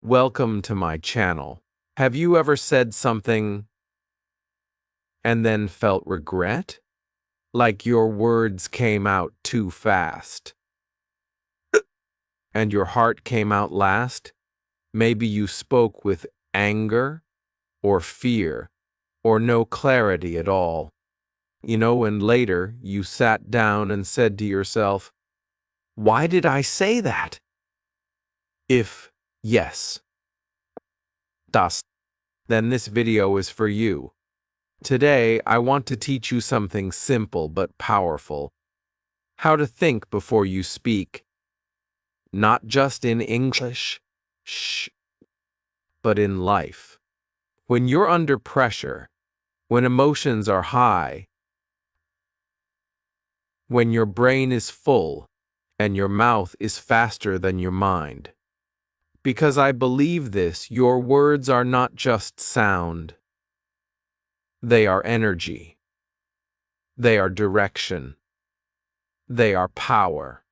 Welcome to my channel. Have you ever said something and then felt regret? Like your words came out too fast and your heart came out last? Maybe you spoke with anger or fear or no clarity at all. And later you sat down and said to yourself, "Why did I say that?" If yes, then this video is for you. Today, I want to teach you something simple but powerful. How to think before you speak. Not just in English, but in life. When you're under pressure, when emotions are high, when your brain is full and your mouth is faster than your mind. Because I believe this, your words are not just sound. They are energy. They are direction. They are power.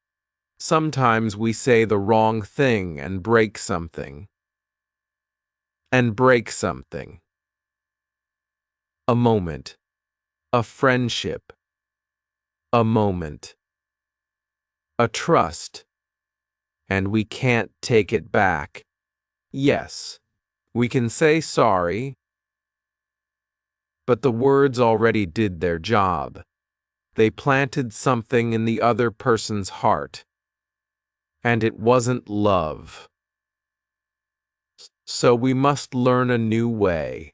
Sometimes we say the wrong thing and break something. A moment. A friendship. A moment. A trust. And we can't take it back. Yes, we can say sorry, but the words already did their job. They planted something in the other person's heart. And it wasn't love. So we must learn a new way.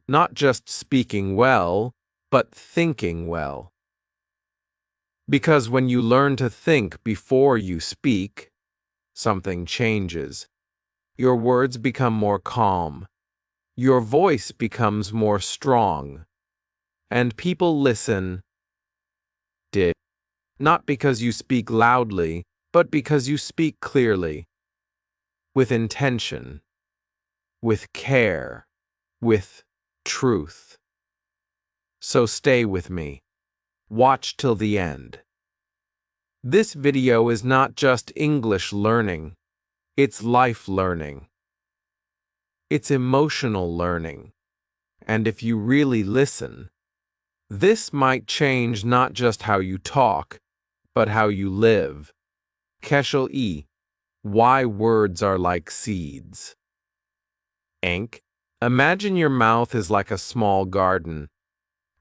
Not just speaking well, but thinking well. Because when you learn to think before you speak, something changes. Your words become more calm. Your voice becomes more strong. And people listen. Not because you speak loudly, but because you speak clearly. With intention. With care. With truth. So stay with me. Watch till the end. This video is not just English learning. It's life learning. It's emotional learning. And if you really listen, this might change not just how you talk, but how you live. Keshel E. Why words are like seeds. Imagine your mouth is like a small garden,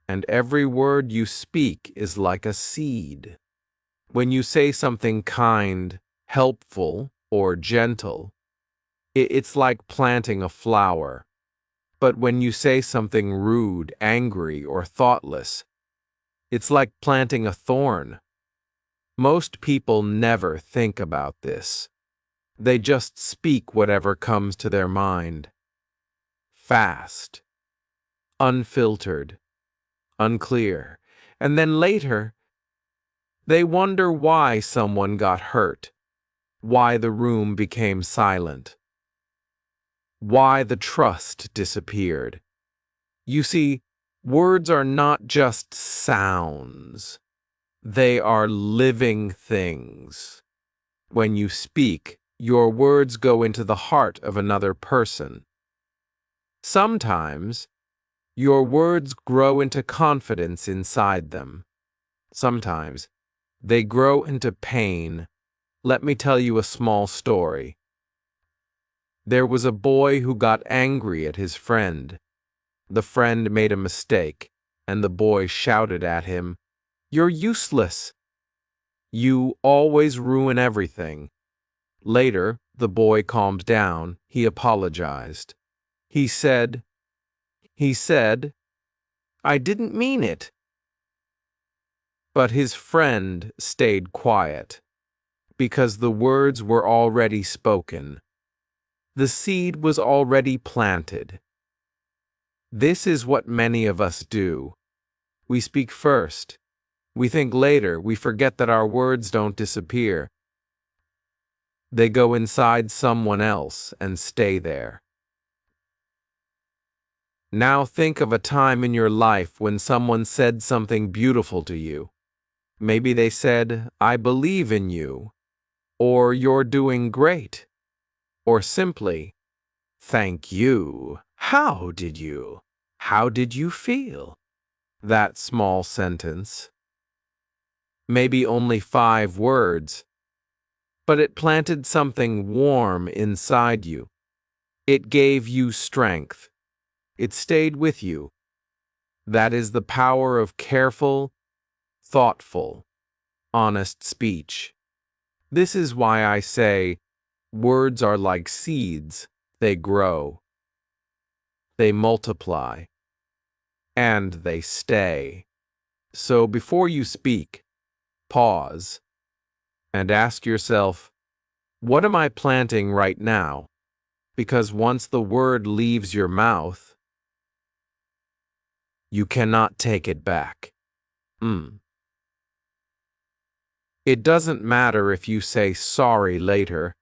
and every word you speak is like a seed. When you say something kind, helpful, or gentle, it's like planting a flower. But when you say something rude, angry, or thoughtless, it's like planting a thorn. Most people never think about this. They just speak whatever comes to their mind. Fast, unfiltered, unclear, and then later, they wonder why someone got hurt, why the room became silent, why the trust disappeared. You see, words are not just sounds. They are living things. When you speak, your words go into the heart of another person. Sometimes, your words grow into confidence inside them. Sometimes, they grow into pain. Let me tell you a small story. There was a boy who got angry at his friend. The friend made a mistake, and the boy shouted at him, "You're useless. You always ruin everything." Later, the boy calmed down. He apologized. He said, "I didn't mean it." But his friend stayed quiet, because the words were already spoken. The seed was already planted. This is what many of us do. We speak first. We think later. We forget that our words don't disappear. They go inside someone else and stay there. Now think of a time in your life when someone said something beautiful to you. Maybe they said, "I believe in you," or "You're doing great." or simply, thank you. How did you? How did you feel? That small sentence, maybe only 5 words, but it planted something warm inside you. It gave you strength. It stayed with you. That is the power of careful, thoughtful, honest speech. This is why I say words are like seeds. They grow, they multiply, and they stay. So before you speak, pause and ask yourself, what am I planting right now? Because once the word leaves your mouth, you cannot take it back. It doesn't matter if you say sorry later.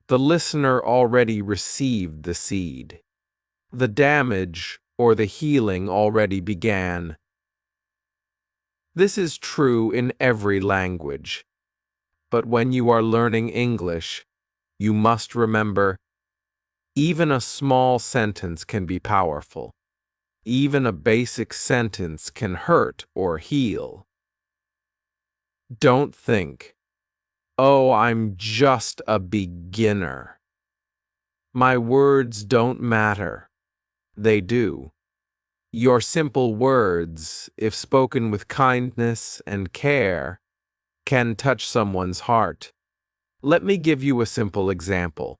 The listener already received the seed. The damage or the healing already began. This is true in every language. But when you are learning English, you must remember, even a small sentence can be powerful. Even a basic sentence can hurt or heal. Don't think, oh, I'm just a beginner. My words don't matter. They do. Your simple words, if spoken with kindness and care, can touch someone's heart. Let me give you a simple example.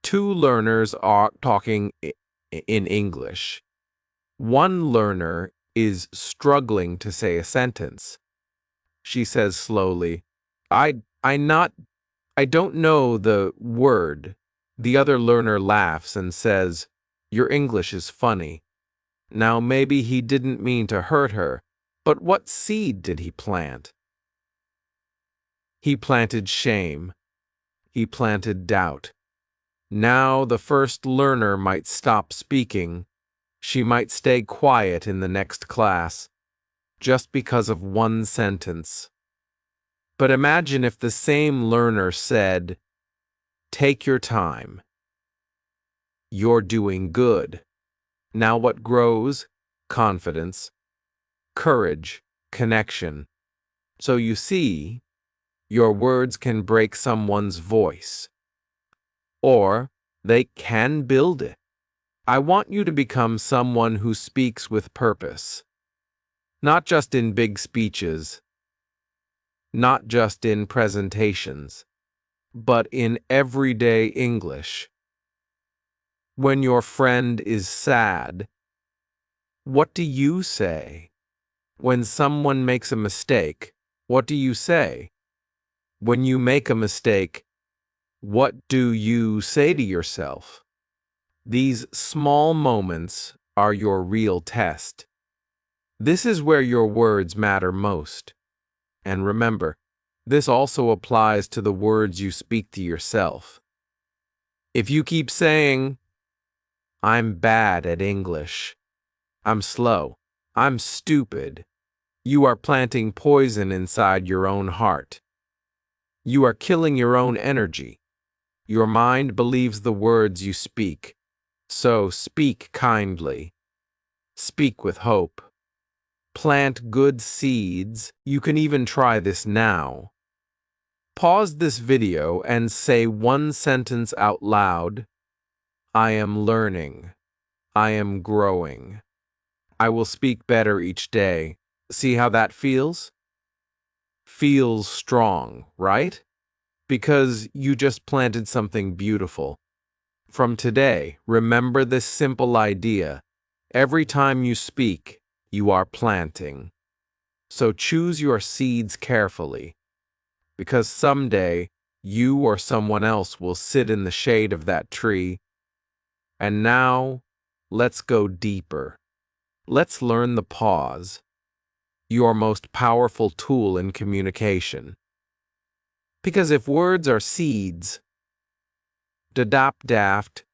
2 learners are talking in English. One learner is struggling to say a sentence. She says slowly, I don't know the word. The other learner laughs and says, your English is funny. Now maybe he didn't mean to hurt her, but what seed did he plant? He planted shame. He planted doubt. Now the first learner might stop speaking. She might stay quiet in the next class, just because of one sentence. But imagine if the same learner said, take your time. You're doing good. Now what grows? Confidence, courage, connection. So you see, your words can break someone's voice, or they can build it. I want you to become someone who speaks with purpose, not just in big speeches, not just in presentations, but in everyday English. When your friend is sad, what do you say? When someone makes a mistake, what do you say? When you make a mistake, what do you say to yourself? These small moments are your real test. This is where your words matter most. And remember, this also applies to the words you speak to yourself. If you keep saying, I'm bad at English, I'm slow, I'm stupid, you are planting poison inside your own heart. You are killing your own energy. Your mind believes the words you speak. So speak kindly. Speak with hope. Plant good seeds. You can even try this now. Pause this video and say one sentence out loud. I am learning. I am growing. I will speak better each day. See how that feels? Feels strong, right? Because you just planted something beautiful. From today, remember this simple idea. Every time you speak, you are planting. So choose your seeds carefully, because someday you or someone else will sit in the shade of that tree. And now, let's go deeper. Let's learn the pause, your most powerful tool in communication. Because if words are seeds, daft,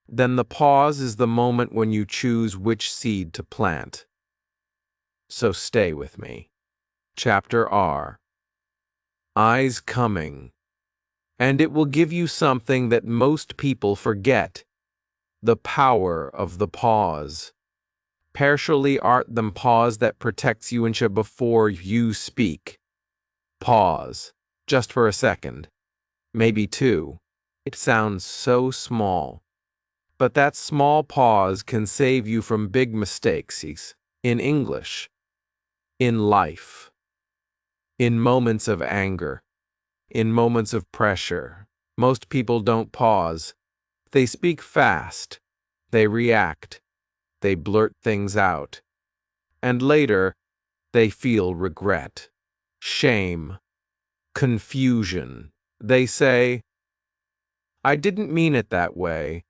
then the pause is the moment when you choose which seed to plant. So stay with me. Chapter R. Eyes coming And it will give you something that most people forget: the power of the pause. Partially art the pause that protects you incha before you speak. Pause, just for a second, maybe two. It sounds so small, but that small pause can save you from big mistakes in English, in life, in moments of anger, in moments of pressure. Most people don't pause. They speak fast. They react. They blurt things out. And later, they feel regret, shame, confusion. They say, "I didn't mean it that way,"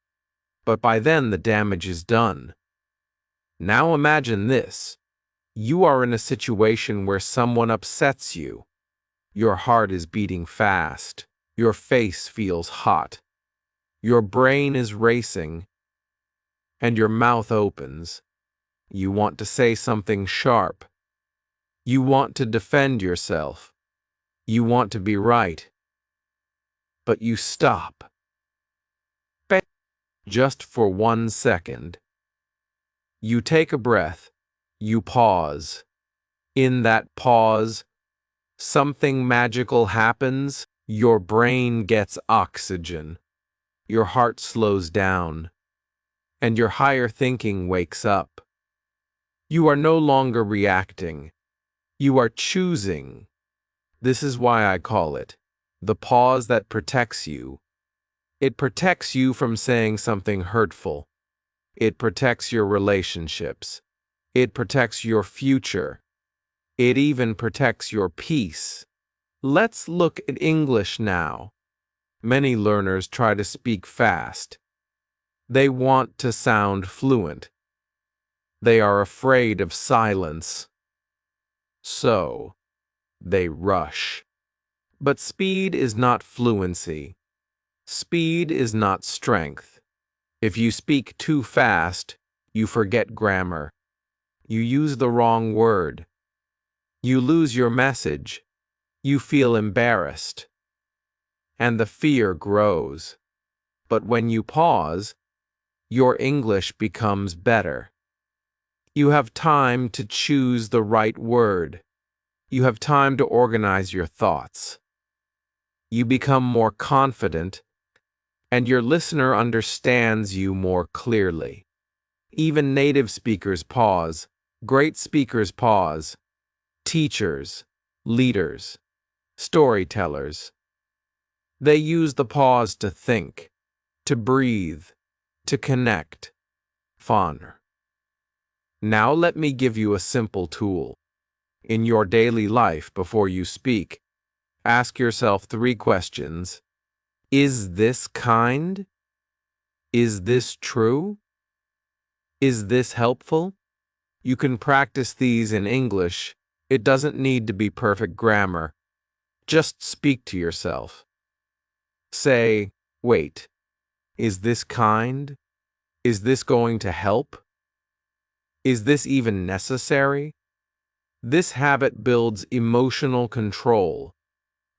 but by then the damage is done. Now imagine this. You are in a situation where someone upsets you. Your heart is beating fast. Your face feels hot. Your brain is racing, and your mouth opens. You want to say something sharp. You want to defend yourself. You want to be right. But you stop. Just for 1 second. You take a breath. You pause. In that pause, something magical happens. Your brain gets oxygen. Your heart slows down. And your higher thinking wakes up. You are no longer reacting. You are choosing. This is why I call it the pause that protects you. It protects you from saying something hurtful. It protects your relationships. It protects your future. It even protects your peace. Let's look at English now. Many learners try to speak fast. They want to sound fluent. They are afraid of silence. So, they rush. But speed is not fluency. Speed is not strength. If you speak too fast, you forget grammar. You use the wrong word. You lose your message. You feel embarrassed. And the fear grows. But when you pause, your English becomes better. You have time to choose the right word. You have time to organize your thoughts. You become more confident, and your listener understands you more clearly. Even native speakers pause. Great speakers pause. Teachers, leaders, storytellers. They use the pause to think, to breathe, to connect. Fun. Now let me give you a simple tool. In your daily life before you speak, ask yourself 3 questions. Is this kind? Is this true? Is this helpful? You can practice these in English. It doesn't need to be perfect grammar. Just speak to yourself. Say, wait, is this kind? Is this going to help? Is this even necessary? This habit builds emotional control,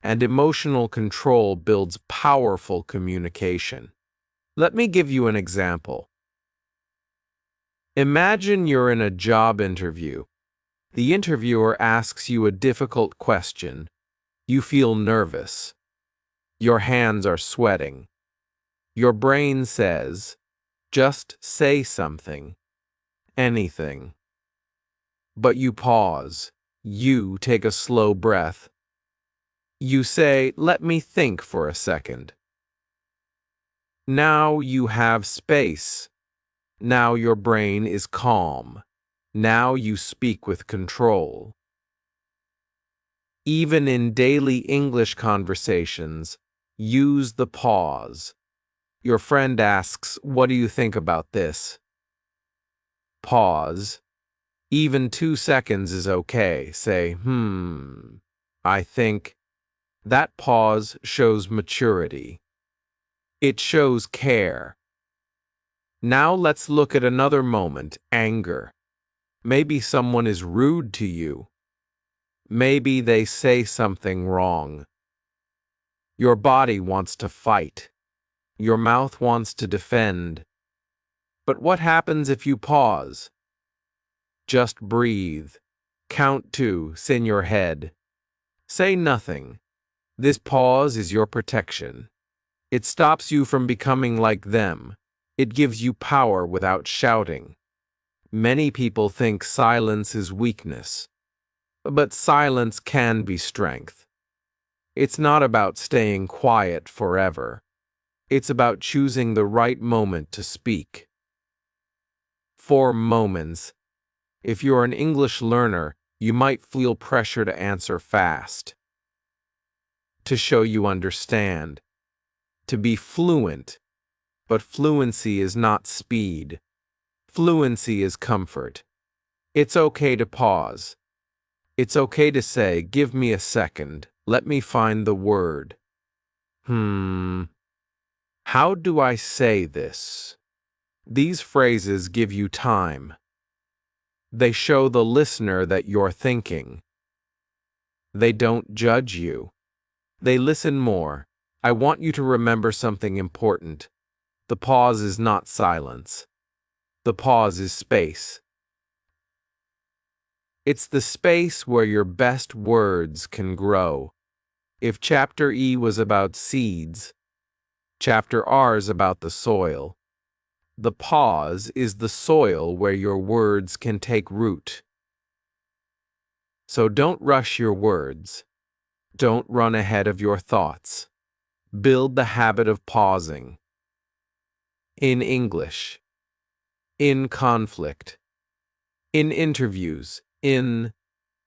and emotional control builds powerful communication. Let me give you an example. Imagine you're in a job interview. The interviewer asks you a difficult question. You feel nervous. Your hands are sweating. Your brain says, just say something, anything. But you pause. You take a slow breath. You say, let me think for a second. Now you have space. Now your brain is calm. Now you speak with control. Even in daily English conversations, use the pause. Your friend asks, what do you think about this? Pause. Even 2 seconds is okay. Say, I think. That pause shows maturity. It shows care. Now let's look at another moment, anger. Maybe someone is rude to you. Maybe they say something wrong. Your body wants to fight. Your mouth wants to defend. But what happens if you pause? Just breathe. Count 2, in your head. Say nothing. This pause is your protection. It stops you from becoming like them. It gives you power without shouting. Many people think silence is weakness, but silence can be strength. It's not about staying quiet forever. It's about choosing the right moment to speak. 4 moments. If you're an English learner, you might feel pressure to answer fast, to show you understand, to be fluent. But fluency is not speed. Fluency is comfort. It's okay to pause. It's okay to say, "Give me a second. Let me find the word. How do I say this?" These phrases give you time. They show the listener that you're thinking. They don't judge you. They listen more. I want you to remember something important. The pause is not silence. The pause is space. It's the space where your best words can grow. If Chapter E was about seeds, Chapter R is about the soil. The pause is the soil where your words can take root. So don't rush your words. Don't run ahead of your thoughts. Build the habit of pausing. In English. In conflict. In interviews. In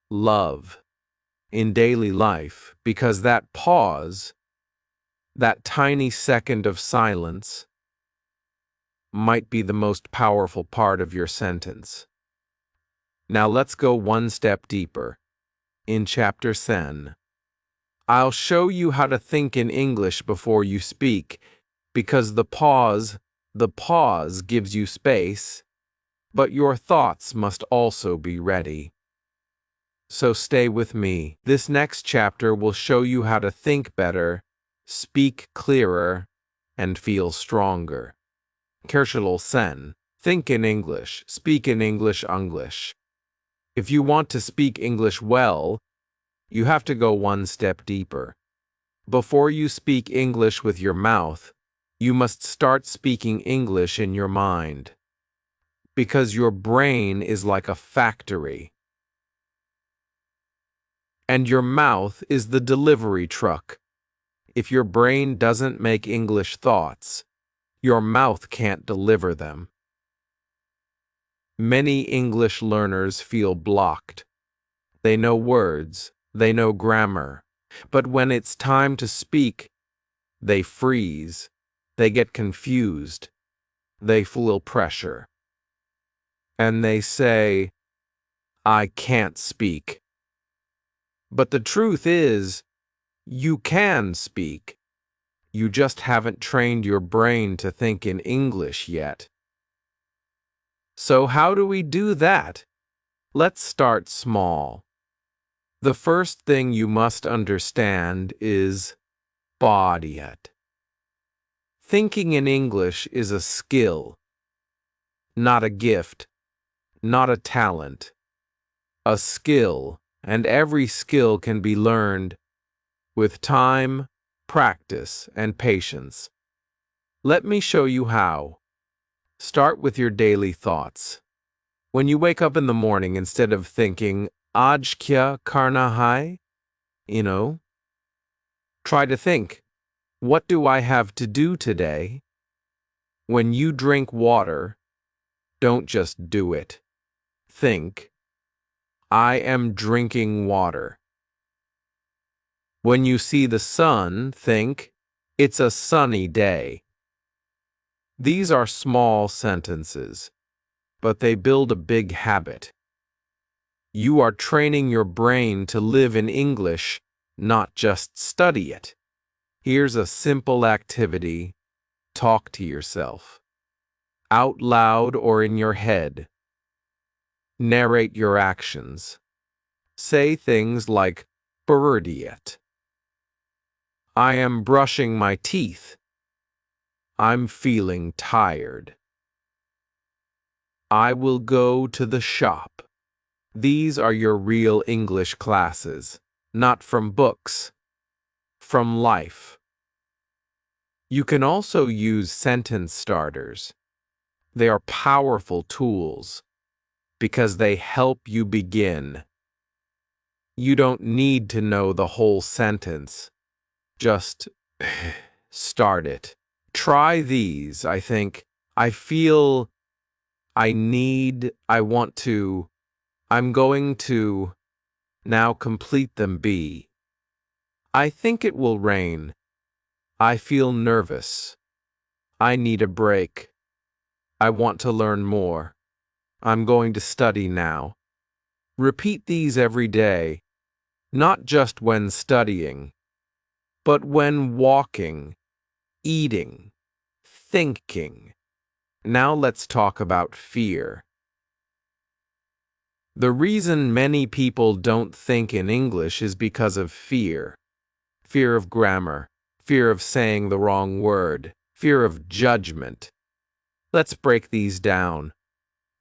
love. In daily life, because that pause, that tiny second of silence, might be the most powerful part of your sentence. Now let's go one step deeper. In Chapter 10, I'll show you how to think in English before you speak, because the pause gives you space, but your thoughts must also be ready. So stay with me. This next chapter will show you how to think better, speak clearer, and feel stronger. Kershal Sen. Think in English, speak in English. If you want to speak English well, you have to go one step deeper. Before you speak English with your mouth, you must start speaking English in your mind. Because your brain is like a factory, and your mouth is the delivery truck. If your brain doesn't make English thoughts, your mouth can't deliver them. Many English learners feel blocked. They know words, they know grammar, but when it's time to speak, they freeze, they get confused, they feel pressure. And they say, "I can't speak." But the truth is, you can speak. You just haven't trained your brain to think in English yet. So how do we do that? Let's start small. The first thing you must understand is body it. Thinking in English is a skill, not a gift, not a talent. A skill, and every skill can be learned with time, practice, and patience. Let me show you how. Start with your daily thoughts. When you wake up in the morning, instead of thinking, "Aaj kya karna hai?" Try to think, "What do I have to do today?" When you drink water, don't just do it. Think, "I am drinking water." When you see the sun, think, "It's a sunny day." These are small sentences, but they build a big habit. You are training your brain to live in English, not just study it. Here's a simple activity. Talk to yourself. Out loud or in your head. Narrate your actions. Say things like, "Birdiet." I am brushing my teeth. I'm feeling tired. I will go to the shop. These are your real English classes, not from books, from life. You can also use sentence starters. They are powerful tools because they help you begin. You don't need to know the whole sentence. Just start it. Try these, I think. I feel, I need, I want to, I'm going to. Now complete them. B. I think it will rain. I feel nervous. I need a break. I want to learn more. I'm going to study now. Repeat these every day, not just when studying, but when walking, eating, thinking. Now let's talk about fear. The reason many people don't think in English is because of fear. Fear of grammar, fear of saying the wrong word, fear of judgment. Let's break these down.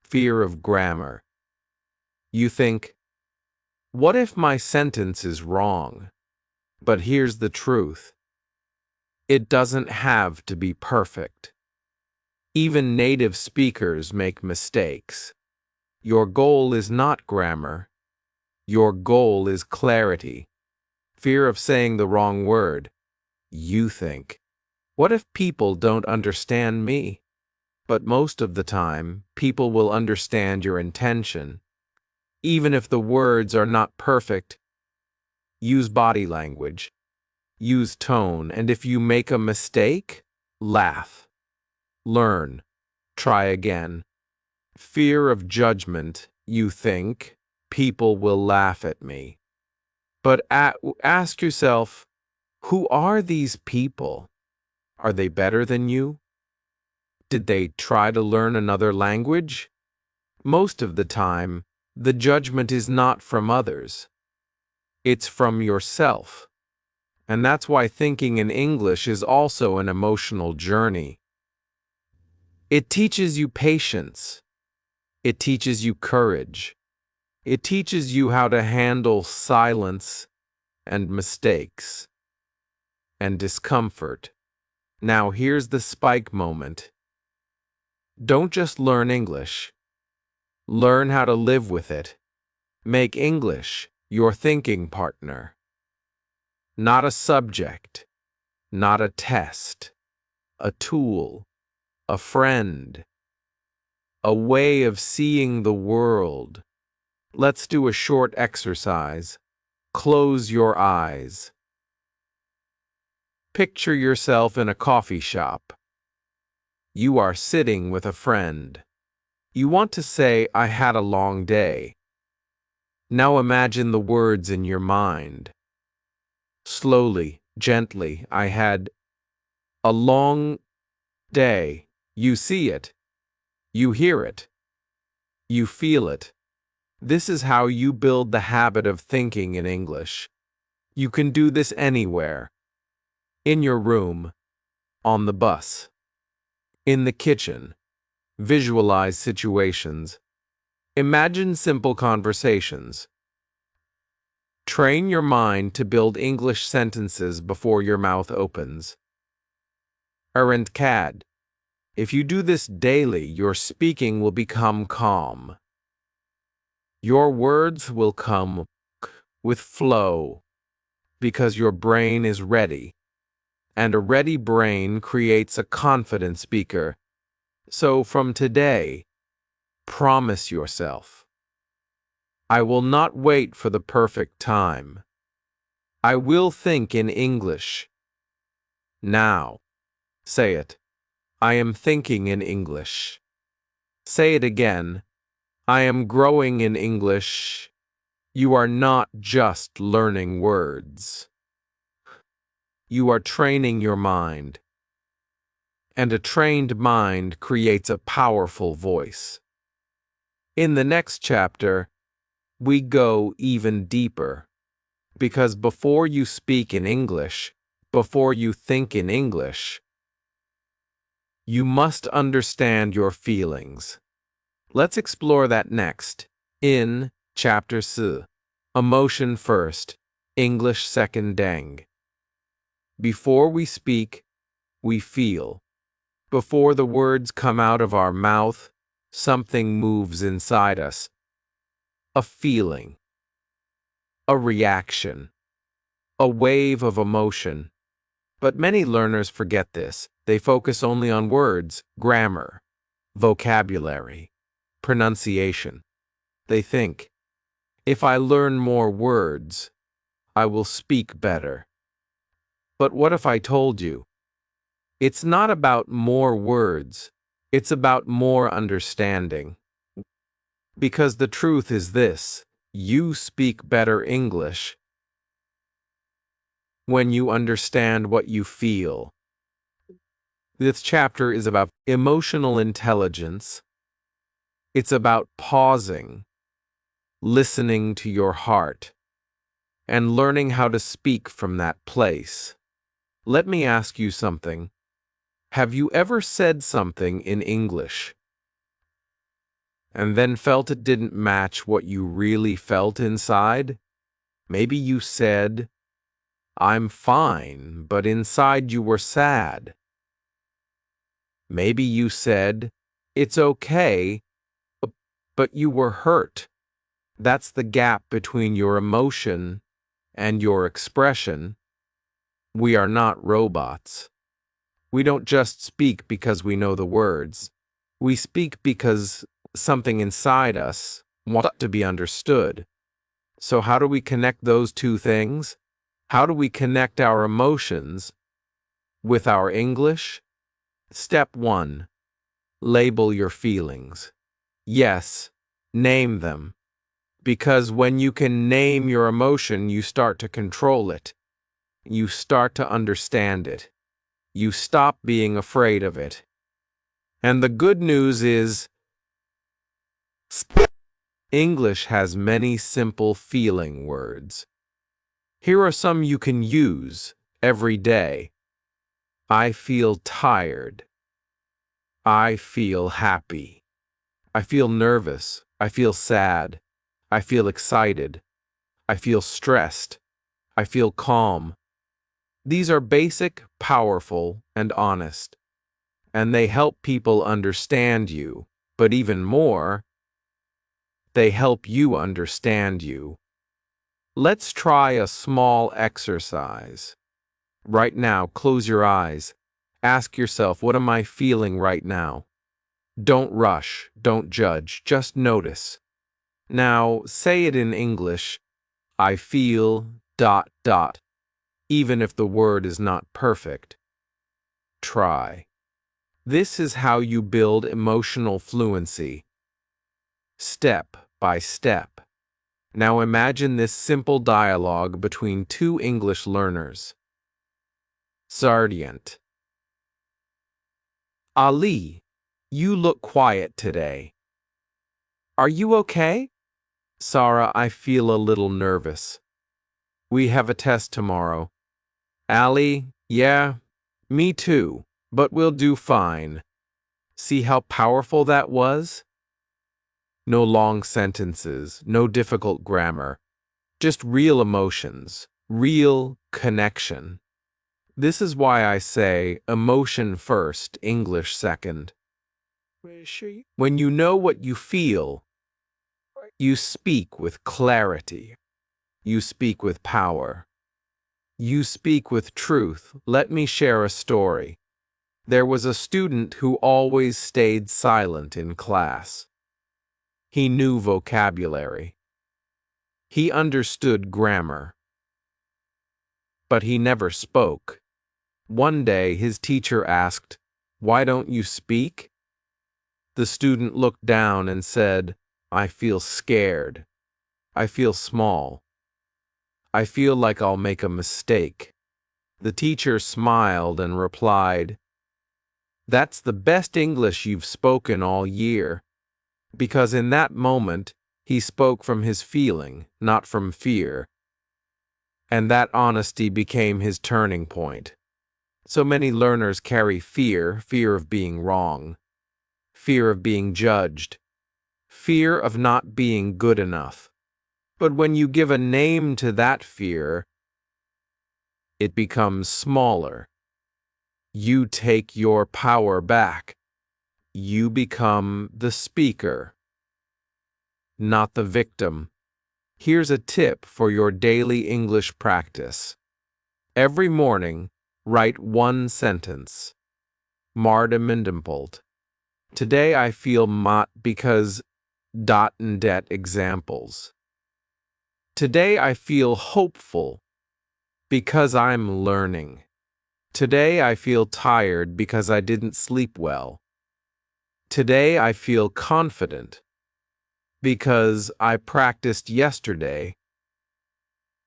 Fear of grammar. You think, what if my sentence is wrong? But here's the truth. It doesn't have to be perfect. Even native speakers make mistakes. Your goal is not grammar. Your goal is clarity. Fear of saying the wrong word. You think, what if people don't understand me? But most of the time, people will understand your intention. Even if the words are not perfect, use body language, use tone, and if you make a mistake, laugh. Learn. Try again. Fear of judgment. You think, people will laugh at me. But ask yourself, who are these people? Are they better than you? Did they try to learn another language? Most of the time, the judgment is not from others. It's from yourself. And that's why thinking in English is also an emotional journey. It teaches you patience. It teaches you courage. It teaches you how to handle silence and mistakes and discomfort. Now here's the spike moment. Don't just learn English. Learn how to live with it. Make English your thinking partner. Not a subject, not a test, a tool, a friend, a way of seeing the world. Let's do a short exercise. Close your eyes. Picture yourself in a coffee shop. You are sitting with a friend. You want to say, I had a long day. Now imagine the words in your mind. Slowly, gently, I had a long day. You see it. You hear it. You feel it. This is how you build the habit of thinking in English. You can do this anywhere. In your room, on the bus, in the kitchen. Visualize situations. Imagine simple conversations. Train your mind to build English sentences before your mouth opens. Errant CAD. If you do this daily, your speaking will become calm. Your words will come with flow because your brain is ready. And a ready brain creates a confident speaker. So from today, promise yourself, I will not wait for the perfect time. I will think in English. Now, say it. I am thinking in English. Say it again. I am growing in English. You are not just learning words. You are training your mind. And a trained mind creates a powerful voice. In the next chapter, we go even deeper. Because before you speak in English, before you think in English. You must understand your feelings. Let's explore that next in Chapter 4. Emotion first, English second dang. Before we speak, we feel. Before the words come out of our mouth, something moves inside us. A feeling. A reaction. A wave of emotion. But many learners forget this. They focus only on words, grammar, vocabulary, pronunciation. They think, if I learn more words, I will speak better. But what if I told you, it's not about more words, it's about more understanding. Because the truth is this, you speak better English when you understand what you feel. This chapter is about emotional intelligence. It's about pausing, listening to your heart, and learning how to speak from that place. Let me ask you something. Have you ever said something in English and then felt it didn't match what you really felt inside? Maybe you said, I'm fine, but inside you were sad. Maybe you said, it's okay, but you were hurt. That's the gap between your emotion and your expression. We are not robots. We don't just speak because we know the words. We speak because something inside us wants to be understood. So how do we connect those two things? How do we connect our emotions with our English? Step 1. Label your feelings. Yes, name them. Because when you can name your emotion, you start to control it. You start to understand it. You stop being afraid of it. And the good news is, English has many simple feeling words. Here are some you can use every day. I feel tired. I feel happy. I feel nervous. I feel sad. I feel excited. I feel stressed. I feel calm. These are basic, powerful, and honest. And they help people understand you. But even more, they help you understand you. Let's try a small exercise. Right now, close your eyes. Ask yourself, what am I feeling right now? Don't rush, don't judge, just notice. Now, say it in English. I feel ... even if the word is not perfect. Try. This is how you build emotional fluency. Step by step. Now imagine this simple dialogue between two English learners. Sardiant. Ali, you look quiet today. Are you okay? Sarah, I feel a little nervous. We have a test tomorrow. Ali, yeah, me too, but we'll do fine. See how powerful that was? No long sentences, no difficult grammar, just real emotions, real connection. This is why I say emotion first, English second. When you know what you feel, you speak with clarity. You speak with power. You speak with truth. Let me share a story. There was a student who always stayed silent in class. He knew vocabulary. He understood grammar. But he never spoke. One day his teacher asked, "Why don't you speak?" The student looked down and said, "I feel scared. I feel small. I feel like I'll make a mistake." The teacher smiled and replied, "That's the best English you've spoken all year." Because in that moment, he spoke from his feeling, not from fear. And that honesty became his turning point. So many learners carry fear of being wrong, fear of being judged, fear of not being good enough. But when you give a name to that fear, it becomes smaller. You take your power back. You become the speaker, not the victim. Here's a tip for your daily English practice. Every morning, write one sentence. Mardemindimpelt. Today I feel mot because dot and det examples. Today I feel hopeful because I'm learning. Today I feel tired because I didn't sleep well. Today I feel confident because I practiced yesterday.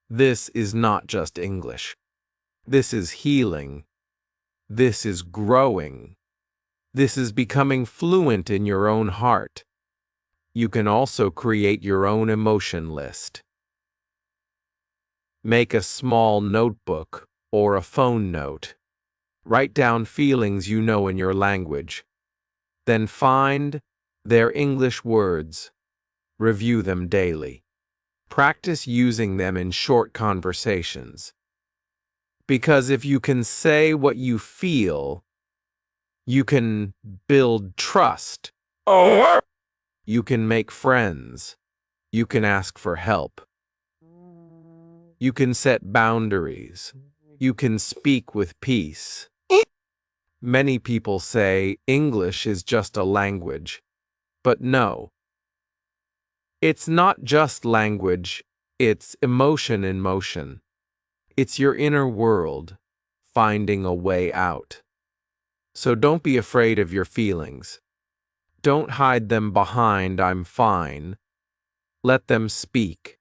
This is not just English. This is healing. This is growing. This is becoming fluent in your own heart. You can also create your own emotion list. Make a small notebook or a phone note. Write down feelings you know in your language. Then find their English words. Review them daily. Practice using them in short conversations. Because if you can say what you feel, you can build trust. You can make friends. You can ask for help. You can set boundaries. You can speak with peace. Many people say English is just a language, but no. It's not just language, it's emotion in motion. It's your inner world, finding a way out. So don't be afraid of your feelings. Don't hide them behind "I'm fine." Let them speak.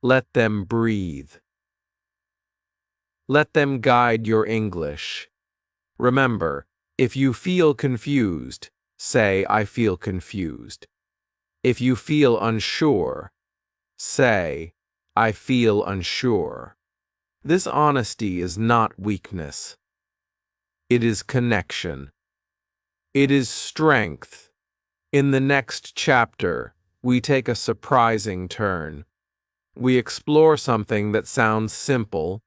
Let them breathe. Let them guide your English. Remember, if you feel confused, say "I feel confused." If you feel unsure, say "I feel unsure." This honesty is not weakness. It is connection. It is strength. In the next chapter, we take a surprising turn. We explore something that sounds simple,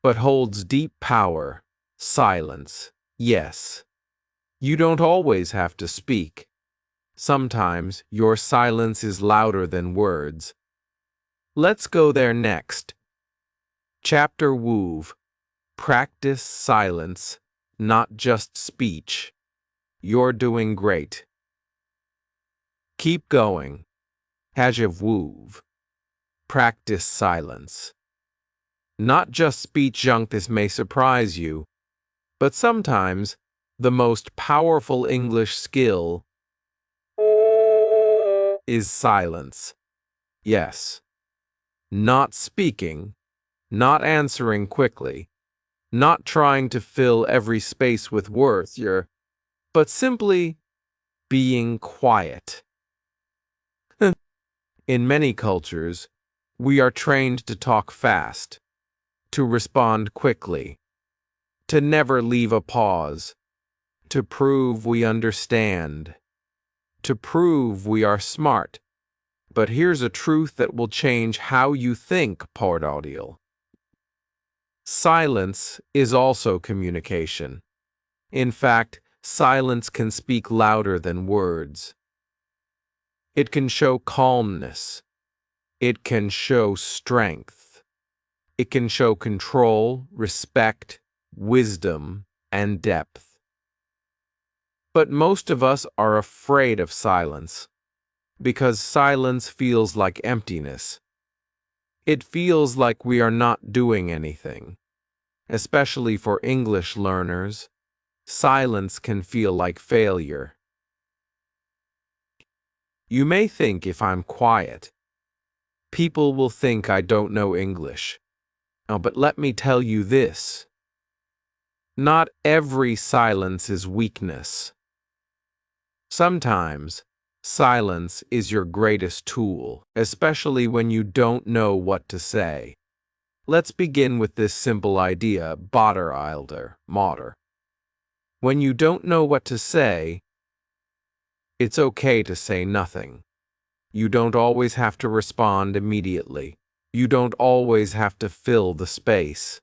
but holds deep power: silence. Yes, you don't always have to speak. Sometimes your silence is louder than words. Let's go there next. Chapter Wove. Practice silence, not just speech. You're doing great. Keep going. Hajev Wove. Practice silence. Not just speech. This may surprise you, but sometimes the most powerful English skill is silence. Yes. Not speaking, not answering quickly, not trying to fill every space with words, but simply being quiet. In many cultures, we are trained to talk fast, to respond quickly, to never leave a pause, to prove we understand, to prove we are smart. But here's a truth that will change how you think, Pardaudial. Silence is also communication. In fact, silence can speak louder than words. It can show calmness. It can show strength. It can show control, respect, wisdom, and depth. But most of us are afraid of silence, because silence feels like emptiness. It feels like we are not doing anything. Especially for English learners, silence can feel like failure. You may think if I'm quiet, people will think I don't know English. Oh, but let me tell you this. Not every silence is weakness. Sometimes, Silence is your greatest tool, especially when you don't know what to say. Let's begin with this simple idea, modder. When you don't know what to say, it's okay to say nothing. You don't always have to respond immediately. You don't always have to fill the space.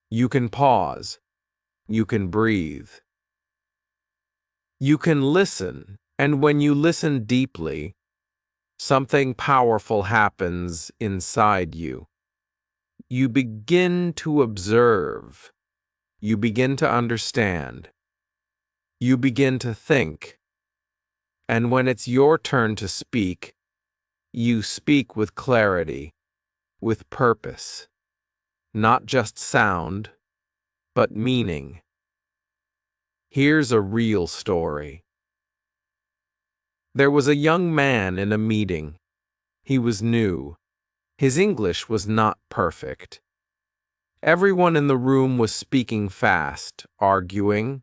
You can pause. You can breathe. You can listen, and when you listen deeply, something powerful happens inside you. You begin to observe. You begin to understand. You begin to think. And when it's your turn to speak, you speak with clarity, with purpose. Not just sound, but meaning. Here's a real story. There was a young man in a meeting. He was new. His English was not perfect. Everyone in the room was speaking fast, arguing,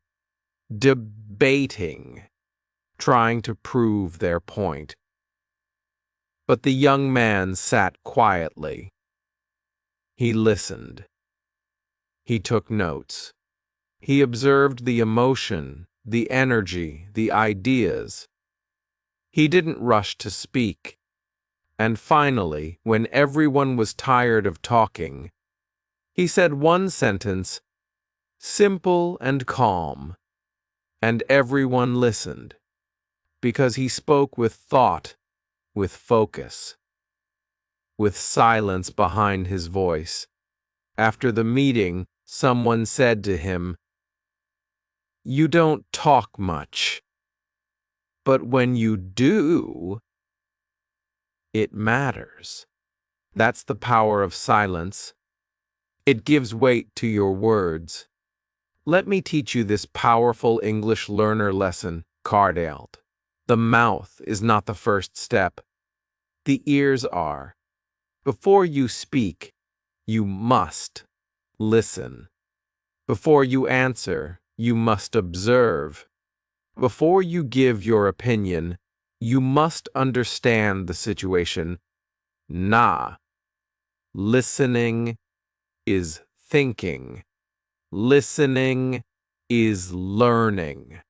debating, trying to prove their point. But the young man sat quietly. He listened. He took notes. He observed the emotion, the energy, the ideas. He didn't rush to speak. And finally, when everyone was tired of talking, he said one sentence, simple and calm, and everyone listened, because he spoke with thought, with focus, with silence behind his voice. After the meeting, someone said to him, "You don't talk much, but when you do, it matters." That's the power of silence. It gives weight to your words. Let me teach you this powerful English learner lesson, cardelt. The mouth is not the first step. The ears are. Before you speak, you must listen. Before you answer, you must observe. Before you give your opinion, you must understand the situation. Listening is thinking. Listening is learning.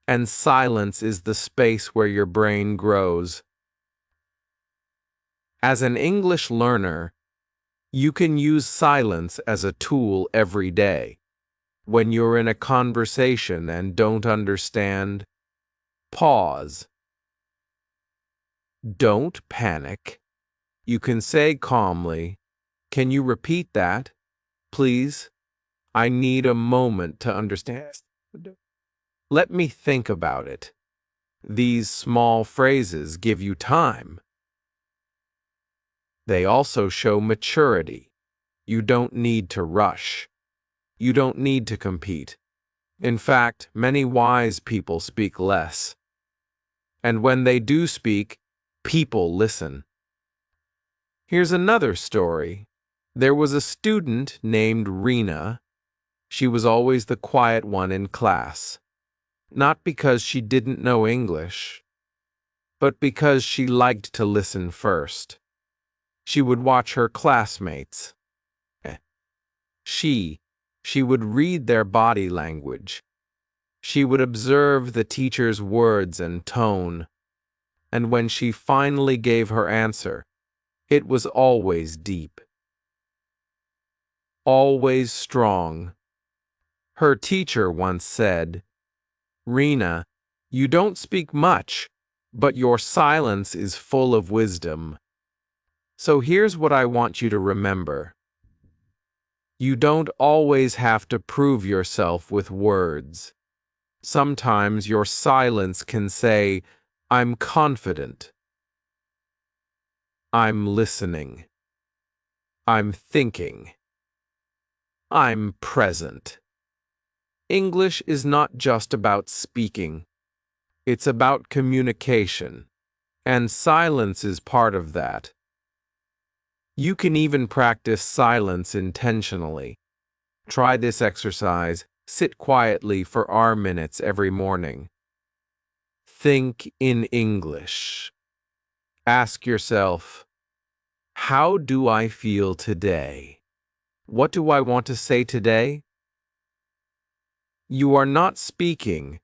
And silence is the space where your brain grows. As an English learner, you can use silence as a tool every day. When you're in a conversation and don't understand, pause. Don't panic. You can say calmly, "Can you repeat that, please? I need a moment to understand. Let me think about it." These small phrases give you time. They also show maturity. You don't need to rush. You don't need to compete. In fact, many wise people speak less. And when they do speak, people listen. Here's another story. There was a student named Rena. She was always the quiet one in class. Not because she didn't know English, but because she liked to listen first. She would watch her classmates. She would read their body language. She would observe the teacher's words and tone. And when she finally gave her answer, it was always deep. Always strong. Her teacher once said, "Rena, you don't speak much, but your silence is full of wisdom." So here's what I want you to remember. You don't always have to prove yourself with words. Sometimes your silence can say, "I'm confident. I'm listening. I'm thinking. I'm present." English is not just about speaking. It's about communication. And silence is part of that. You can even practice silence intentionally. Try this exercise. Sit quietly for hour minutes every morning. Think in English. Ask yourself, how do I feel today? What do I want to say today? You are not speaking,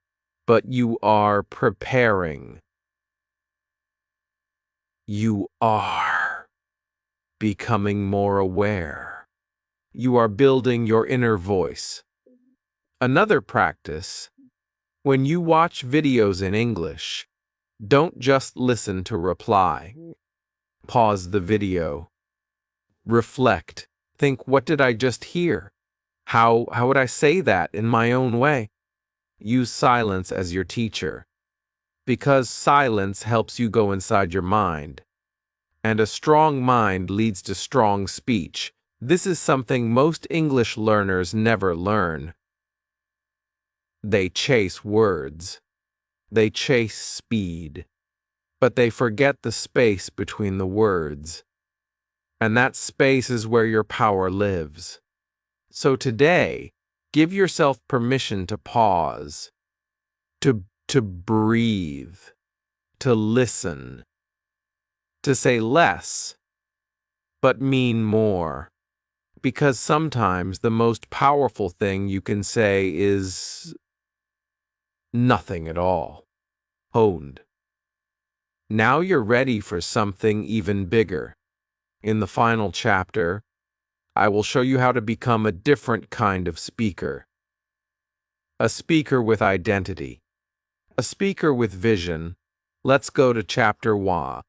but you are preparing. You are becoming more aware. You are building your inner voice. Another practice: when you watch videos in English, don't just listen to reply. Pause the video. Reflect. Think, what did I just hear? How would I say that in my own way? Use silence as your teacher, because silence helps you go inside your mind. And a strong mind leads to strong speech. This is something most English learners never learn. They chase words. They chase speed. But they forget the space between the words. And that space is where your power lives. So today, give yourself permission to pause, to breathe, to listen, to say less, but mean more. Because sometimes the most powerful thing you can say is nothing at all. Honed. Now you're ready for something even bigger. In the final chapter, I will show you how to become a different kind of speaker. A speaker with identity. A speaker with vision. Let's go to chapter 1.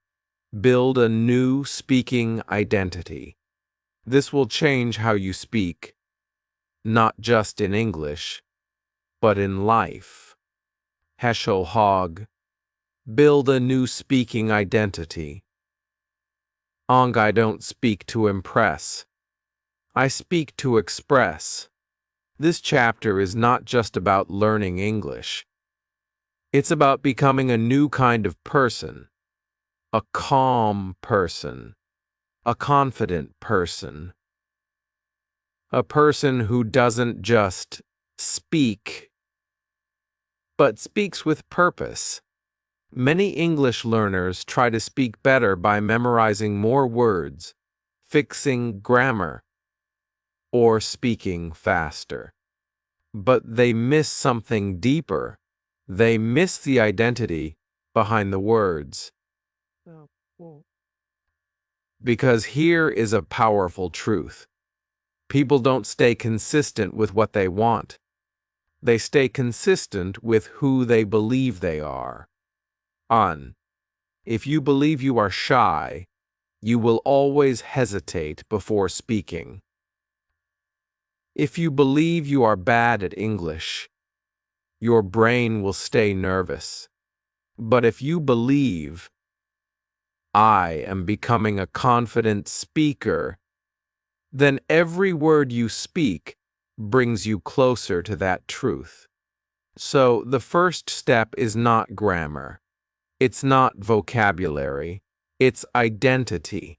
Build a new speaking identity. This will change how you speak, not just in English, but in life. Heschel Hogg. Build a new speaking identity. I don't speak to impress. I speak to express. This chapter is not just about learning English. It's about becoming a new kind of person. A calm person. A confident person. A person who doesn't just speak, but speaks with purpose. Many English learners try to speak better by memorizing more words, fixing grammar, or speaking faster. But they miss something deeper. They miss the identity behind the words. Because here is a powerful truth. People don't stay consistent with what they want. They stay consistent with who they believe they are. If you believe you are shy, you will always hesitate before speaking. If you believe you are bad at English, your brain will stay nervous. But if you believe, I am becoming a confident speaker, then every word you speak brings you closer to that truth. So the first step is not grammar. It's not vocabulary. It's identity.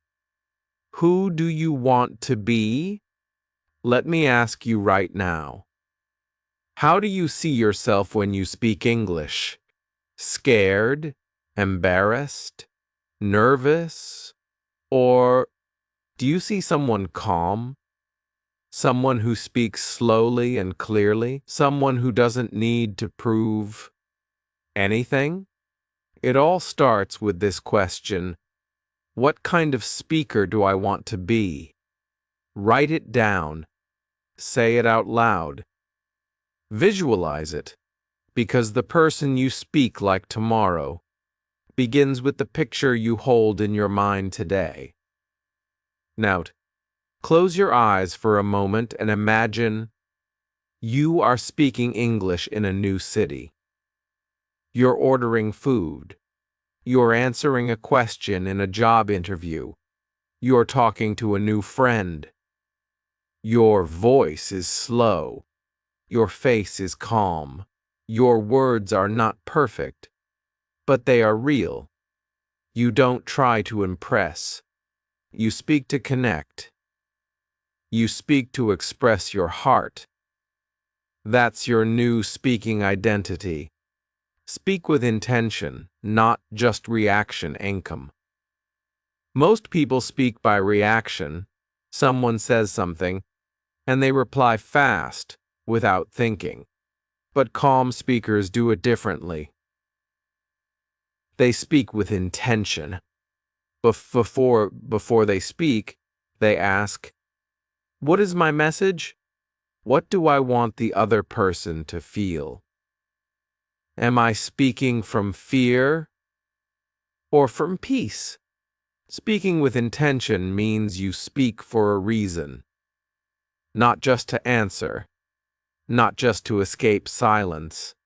Who do you want to be? Let me ask you right now. How do you see yourself when you speak English? Scared? Embarrassed? Nervous? Or do you see someone calm? Someone who speaks slowly and clearly? Someone who doesn't need to prove anything? It all starts with this question: what kind of speaker do I want to be? Write it down. Say it out loud. Visualize it, because the person you speak like tomorrow begins with the picture you hold in your mind today. Now, close your eyes for a moment and imagine you are speaking English in a new city. You're ordering food. You're answering a question in a job interview. You're talking to a new friend. Your voice is slow. Your face is calm. Your words are not perfect, but they are real. You don't try to impress. You speak to connect. You speak to express your heart. That's your new speaking identity. Speak with intention, not just reaction income. Most people speak by reaction. Someone says something, and they reply fast, without thinking. But calm speakers do it differently. They speak with intention. Before they speak, they ask, "What is my message? What do I want the other person to feel? Am I speaking from fear or from peace?" Speaking with intention means you speak for a reason, not just to answer, not just to escape silence,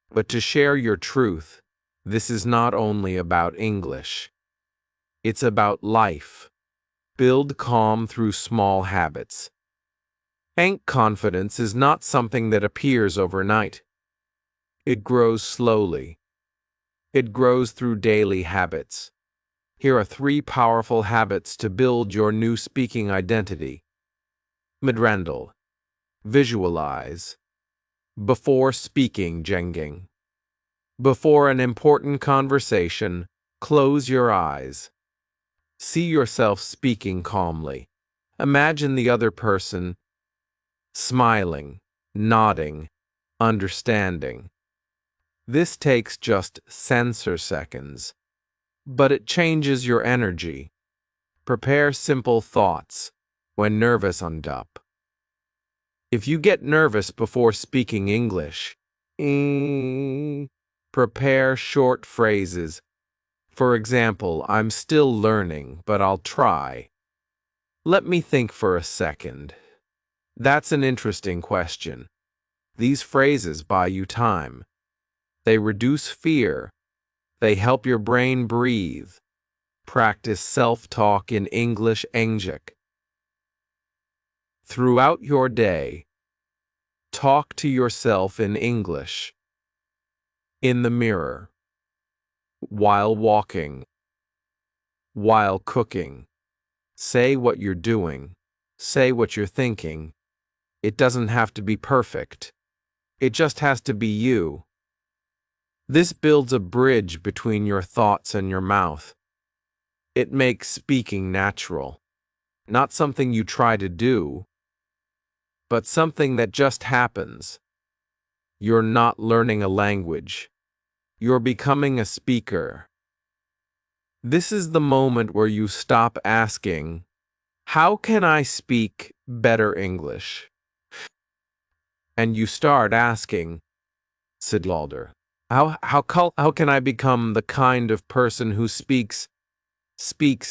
but to share your truth. This is not only about English. It's about life. Build calm through small habits. Confidence is not something that appears overnight. It grows slowly. It grows through daily habits. Here are 3 powerful habits to build your new speaking identity. Midrandal. Visualize. Before speaking, jenging. Before an important conversation, close your eyes. See yourself speaking calmly. Imagine the other person smiling, nodding, understanding. This takes just seconds, but it changes your energy. Prepare simple thoughts when nervous and up. If you get nervous before speaking English, prepare short phrases. For example, "I'm still learning, but I'll try." "Let me think for a second." That's an interesting question. These phrases buy you time. They reduce fear. They help your brain breathe. Practice self-talk in English English. Throughout your day, talk to yourself in English. In the mirror. While walking. While cooking. Say what you're doing. Say what you're thinking. It doesn't have to be perfect. It just has to be you. This builds a bridge between your thoughts and your mouth. It makes speaking natural. Not something you try to do, but something that just happens. You're not learning a language. You're becoming a speaker. This is the moment where you stop asking, "How can I speak better English?" And you start asking, "Sidlalder, how can I become the kind of person who speaks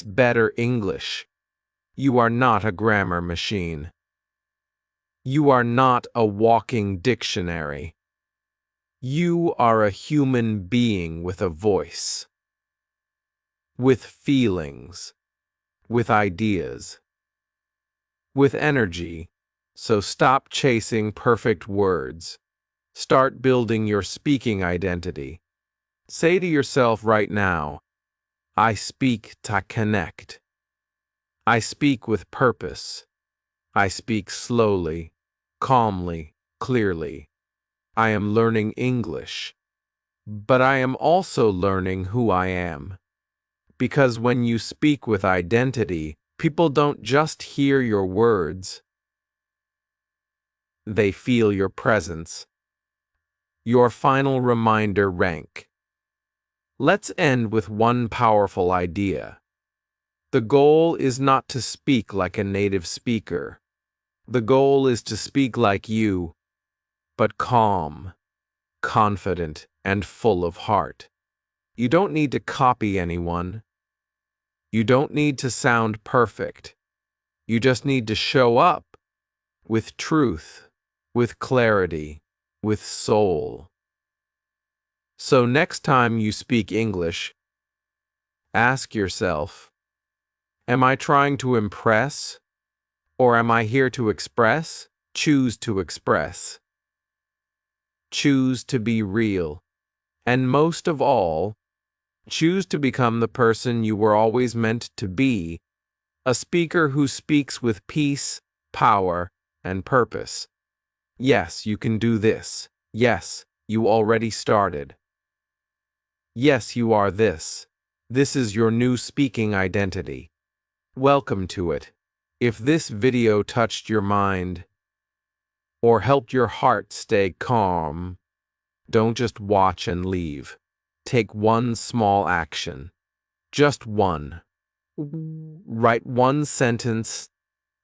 better English?" You are not a grammar machine. You are not a walking dictionary. You are a human being with a voice, with feelings, with ideas, with energy. So stop chasing perfect words. Start building your speaking identity. Say to yourself right now, "I speak to connect. I speak with purpose. I speak slowly, calmly, clearly. I am learning English, but I am also learning who I am." Because when you speak with identity, people don't just hear your words. They feel your presence. Your final reminder rank. Let's end with one powerful idea. The goal is not to speak like a native speaker. The goal is to speak like you, but calm, confident, and full of heart. You don't need to copy anyone. You don't need to sound perfect. You just need to show up with truth, with clarity, with soul. So next time you speak English, ask yourself, am I trying to impress, or am I here to express? Choose to express. Choose to be real. And most of all, choose to become the person you were always meant to be, a speaker who speaks with peace, power, and purpose. Yes, you can do this. Yes, you already started. Yes, you are this. This is your new speaking identity. Welcome to it. If this video touched your mind or helped your heart stay calm, don't just watch and leave. Take one small action. Just one. Write one sentence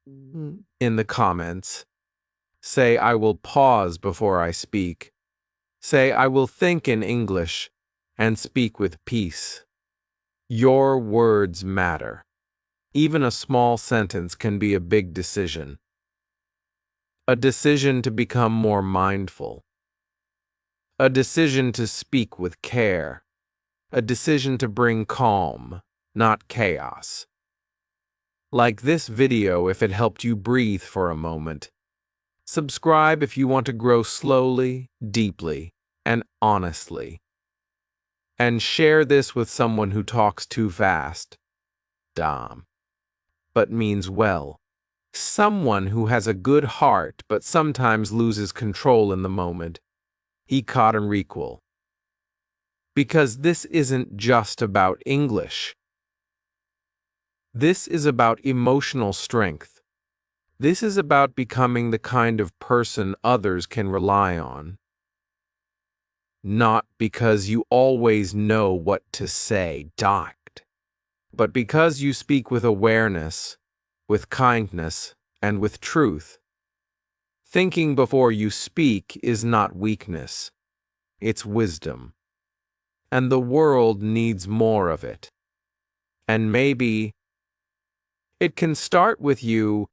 in the comments. Say, I will pause before I speak. Say, I will think in English and speak with peace. Your words matter. Even a small sentence can be a big decision. A decision to become more mindful. A decision to speak with care. A decision to bring calm, not chaos. Like this video if it helped you breathe for a moment. Subscribe if you want to grow slowly, deeply, and honestly. And share this with someone who talks too fast, but means well. Someone who has a good heart but sometimes loses control in the moment. And equal. Because this isn't just about English. This is about emotional strength. This is about becoming the kind of person others can rely on. Not because you always know what to say, but because you speak with awareness, with kindness, and with truth. Thinking before you speak is not weakness, it's wisdom. And the world needs more of it. And maybe it can start with you